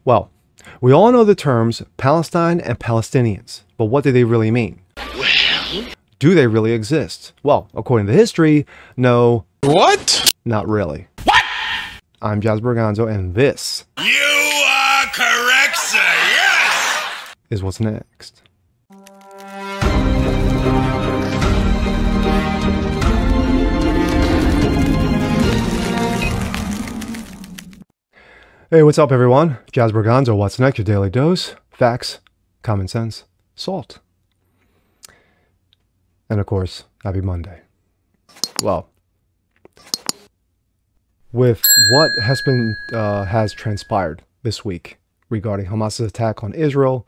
Well, we all know the terms Palestine and Palestinians, but what do they really mean? Well, do they really exist? Well, according to history, no. What? Not really. What? I'm Jazz Berganzo, and this You are correct, sir. Yes! is what's next. Hey, what's up, everyone? Jazz Berganzo, what's next? Your daily dose, facts, common sense, salt. And of course, happy Monday. Well, with what has transpired this week regarding Hamas's attack on Israel,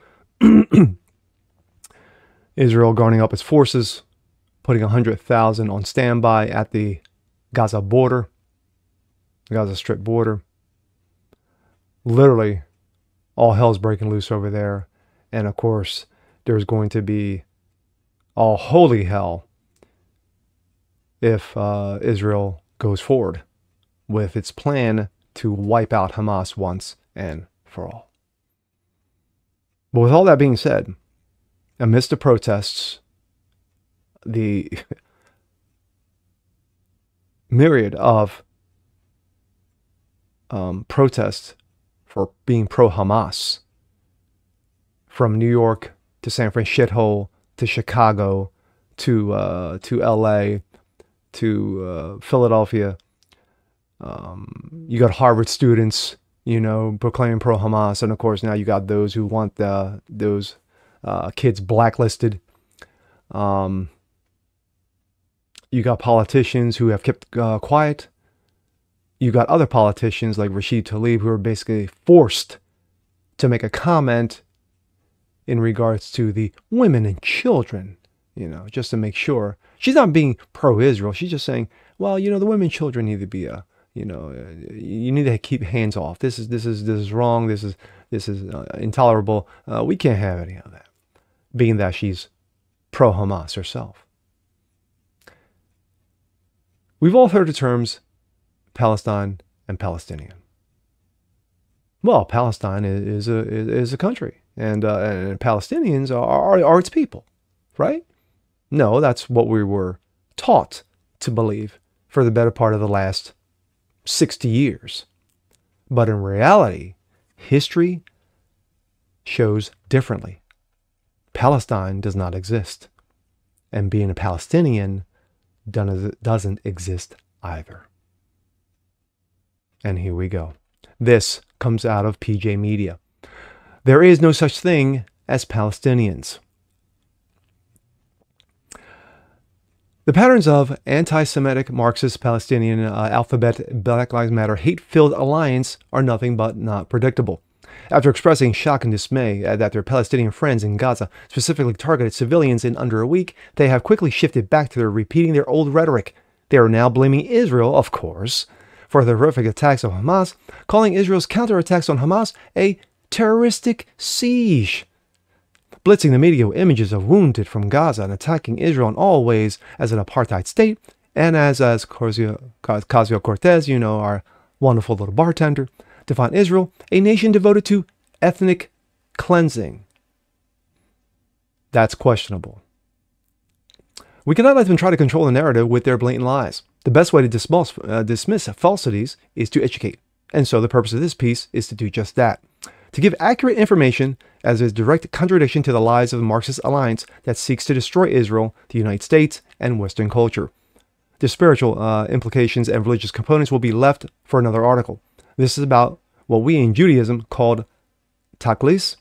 Israel guarding up its forces, putting 100,000 on standby at the Gaza border, Gaza Strip border. Literally, all hell's breaking loose over there. And of course, there's going to be all holy hell if Israel goes forward with its plan to wipe out Hamas once and for all. But with all that being said, amidst the protests, the myriad of protests for being pro-Hamas, from New York to San Francisco to Chicago to LA to Philadelphia. You got Harvard students, proclaiming pro-Hamas, and of course now you got those who want those kids blacklisted. You got politicians who have kept quiet. You got other politicians like Rashid Tlaib who are basically forced to make a comment in regards to the women and children, just to make sure. She's not being pro-Israel. She's just saying, well, the women and children need to be you need to keep hands off. This is wrong. This is intolerable. We can't have any of that. Being that she's pro-Hamas herself. We've all heard the terms Palestine and Palestinian. Well, Palestine is a country, and Palestinians are its people, right? No, that's what we were taught to believe for the better part of the last 60 years. But in reality, history shows differently. Palestine does not exist, and being a Palestinian doesn't exist either. And here we go. This comes out of PJ Media. There is no such thing as Palestinians. The patterns of anti-Semitic, Marxist, Palestinian, alphabet, Black Lives Matter, hate-filled alliance are nothing but not predictable. After expressing shock and dismay that their Palestinian friends in Gaza specifically targeted civilians in under a week, they have quickly shifted back to repeating their old rhetoric. They are now blaming Israel, of course, for the horrific attacks of Hamas, calling Israel's counterattacks on Hamas a terroristic siege. Blitzing the media with images of wounded from Gaza and attacking Israel in all ways as an apartheid state, and as Ocasio-Cortez, our wonderful little bartender, define Israel a nation devoted to ethnic cleansing. That's questionable. We cannot let them try to control the narrative with their blatant lies. The best way to dismiss falsities is to educate. And so the purpose of this piece is to do just that. To give accurate information as a direct contradiction to the lies of the Marxist alliance that seeks to destroy Israel, the United States, and Western culture. The spiritual implications and religious components will be left for another article. This is about what we in Judaism called taklis,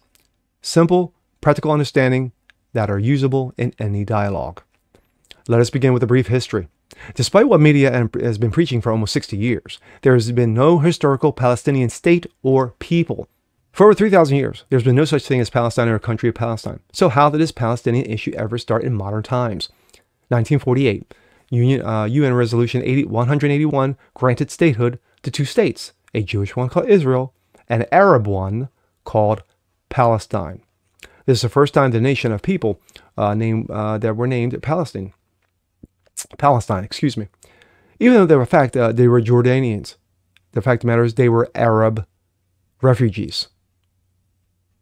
simple, practical understanding that are usable in any dialogue. Let us begin with a brief history. Despite what media has been preaching for almost 60 years, there has been no historical Palestinian state or people. For over 3,000 years, there's been no such thing as Palestine or a country of Palestine. So how did this Palestinian issue ever start in modern times? 1948, UN Resolution 181 granted statehood to two states, a Jewish one called Israel and an Arab one called Palestine. This is the first time the nation of people that were named Palestine, excuse me. Even though they were Jordanians, the fact of the matter is they were Arab refugees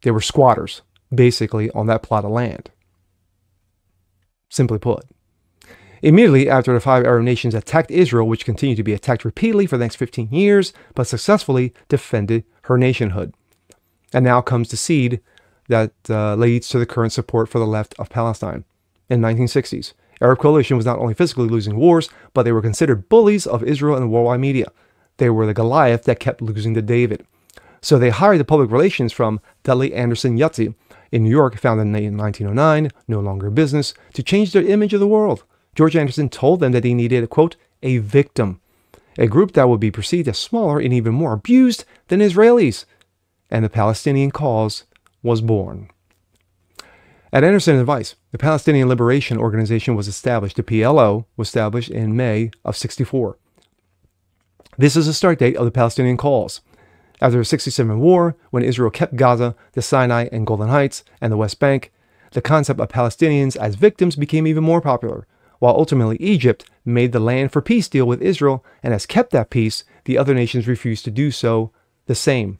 They were squatters, basically, on that plot of land. Simply put. Immediately after the 5 Arab nations attacked Israel, which continued to be attacked repeatedly for the next 15 years, but successfully defended her nationhood. And now comes the seed that leads to the current support for the left of Palestine. In the 1960s, Arab coalition was not only physically losing wars, but they were considered bullies of Israel in the worldwide media. They were the Goliath that kept losing to David. So they hired the public relations from Dudley Anderson Yahtzee in New York, founded in 1909, no longer in business, to change their image of the world. George Anderson told them that they needed, quote, a victim, a group that would be perceived as smaller and even more abused than Israelis. And the Palestinian cause was born. At Anderson's advice, the Palestinian Liberation Organization was established. The PLO was established in May of '64. This is the start date of the Palestinian cause. After the '67 war, when Israel kept Gaza, the Sinai and Golan Heights, and the West Bank, the concept of Palestinians as victims became even more popular, while ultimately Egypt made the land for peace deal with Israel and has kept that peace, the other nations refused to do so the same.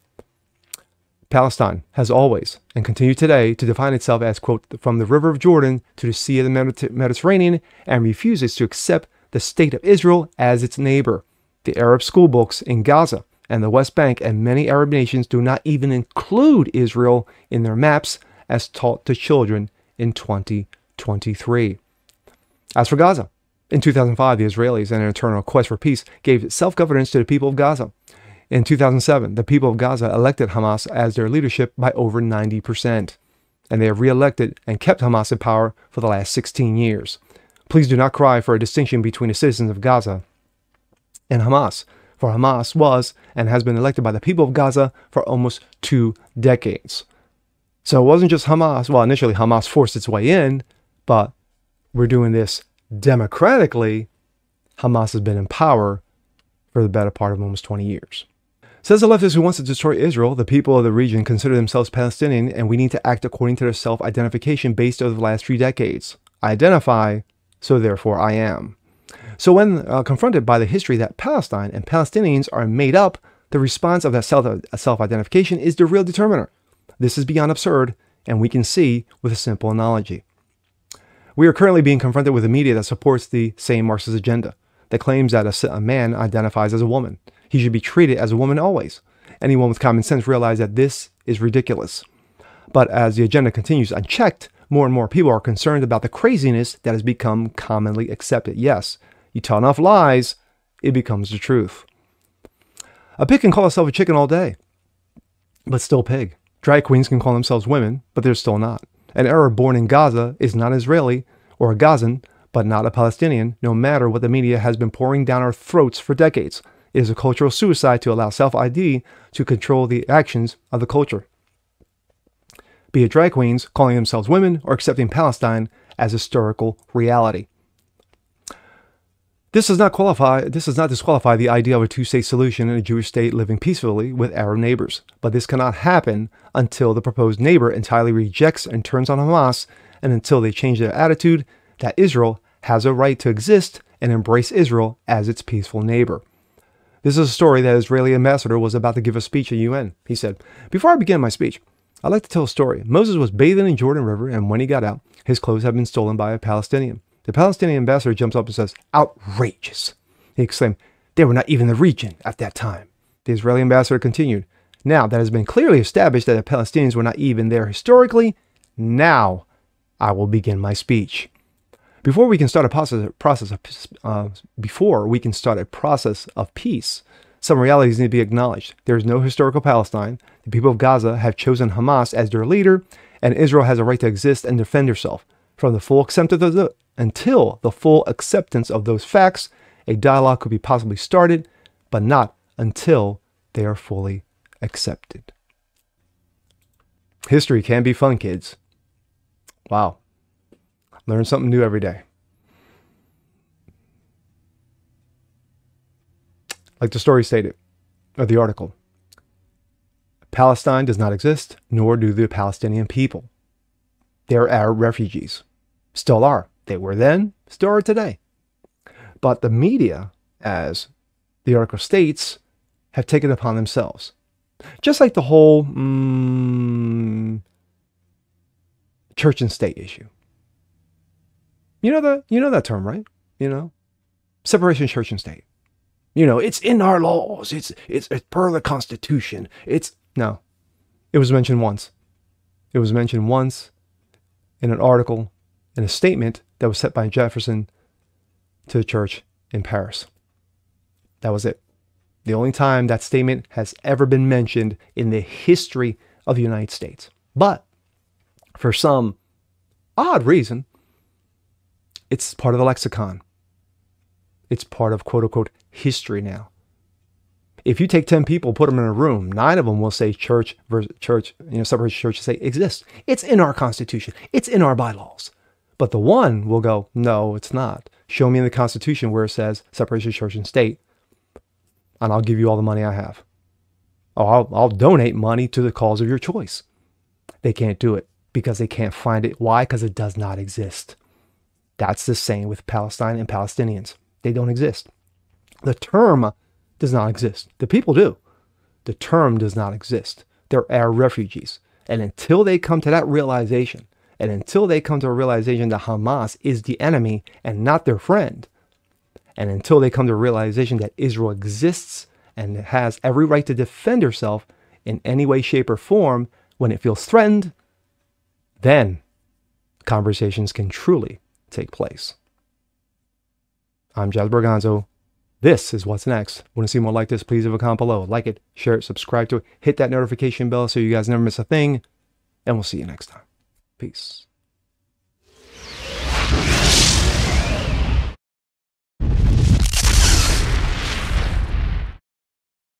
Palestine has always, and continued today, to define itself as, quote, from the river of Jordan to the sea of the Mediterranean, and refuses to accept the state of Israel as its neighbor. The Arab school books in Gaza and the West Bank and many Arab nations do not even include Israel in their maps as taught to children in 2023. As for Gaza, in 2005, the Israelis, in an internal quest for peace, gave self-governance to the people of Gaza. In 2007, the people of Gaza elected Hamas as their leadership by over 90%, and they have re-elected and kept Hamas in power for the last 16 years. Please do not cry for a distinction between the citizens of Gaza and Hamas, for Hamas was and has been elected by the people of Gaza for almost 2 decades. So it wasn't just Hamas. Well, initially Hamas forced its way in, but we're doing this democratically. Hamas has been in power for the better part of almost 20 years. Says the leftist who wants to destroy Israel, the people of the region consider themselves Palestinian, and we need to act according to their self-identification based over the last 3 decades. I identify, so therefore I am. So when confronted by the history that Palestine and Palestinians are made up, the response of that self-identification is the real determiner. This is beyond absurd, and we can see with a simple analogy. We are currently being confronted with a media that supports the same Marxist agenda, that claims that a man identifies as a woman. He should be treated as a woman always. Anyone with common sense realizes that this is ridiculous. But as the agenda continues unchecked, more and more people are concerned about the craziness that has become commonly accepted. Yes, you tell enough lies, it becomes the truth. A pig can call itself a chicken all day, but still pig. Drag queens can call themselves women, but they're still not. An Arab born in Gaza is not Israeli or a Gazan, but not a Palestinian, no matter what the media has been pouring down our throats for decades. It is a cultural suicide to allow self-ID to control the actions of the culture. Be it drag queens calling themselves women or accepting Palestine as historical reality. This does not disqualify the idea of a 2-state solution and a Jewish state living peacefully with Arab neighbors. But this cannot happen until the proposed neighbor entirely rejects and turns on Hamas, and until they change their attitude that Israel has a right to exist and embrace Israel as its peaceful neighbor. This is a story that Israeli ambassador was about to give a speech at UN. He said, "Before I begin my speech, I'd like to tell a story. Moses was bathing in Jordan River, and when he got out, his clothes had been stolen by a Palestinian. The Palestinian ambassador jumps up and says, 'Outrageous!' He exclaimed, 'They were not even in the region at that time.' The Israeli ambassador continued, 'Now that has been clearly established that the Palestinians were not even there historically, now I will begin my speech. Before we can start a process of peace, some realities need to be acknowledged. There is no historical Palestine. The people of Gaza have chosen Hamas as their leader, and Israel has a right to exist and defend herself. Until the full acceptance of those facts, a dialogue could be possibly started, but not until they are fully accepted." History can be fun, kids. Wow. Learn something new every day. Like the story stated, or the article, Palestine does not exist, nor do the Palestinian people. They are Arab refugees. Still are. They were then, still are today. But the media, as the article states, have taken it upon themselves. Just like the whole church and state issue. You know that term, right? Separation of church and state. It's in our laws. It's per the Constitution. No. It was mentioned once. It was mentioned once in an article, in a statement that was set by Jefferson to the church in Paris. That was it. The only time that statement has ever been mentioned in the history of the United States. But for some odd reason, it's part of the lexicon. It's part of quote unquote history now. If you take 10 people, put them in a room, 9 of them will say church versus church, separation of church and state exists. It's in our Constitution. It's in our bylaws. But the one will go, no, it's not. Show me in the Constitution where it says separation of church and state, and I'll give you all the money I have. Oh, I'll donate money to the cause of your choice. They can't do it because they can't find it. Why? Because it does not exist. That's the same with Palestine and Palestinians. They don't exist. The term does not exist. The people do. The term does not exist. They're our refugees. And until they come to that realization, and until they come to a realization that Hamas is the enemy and not their friend, and until they come to a realization that Israel exists and has every right to defend herself in any way, shape, or form when it feels threatened, then conversations can truly take place. I'm Jazz Berganzo. This is what's next. Want to see more like this? Please leave a comment below. Like it, share it, subscribe to it, hit that notification bell so you guys never miss a thing. And we'll see you next time. Peace.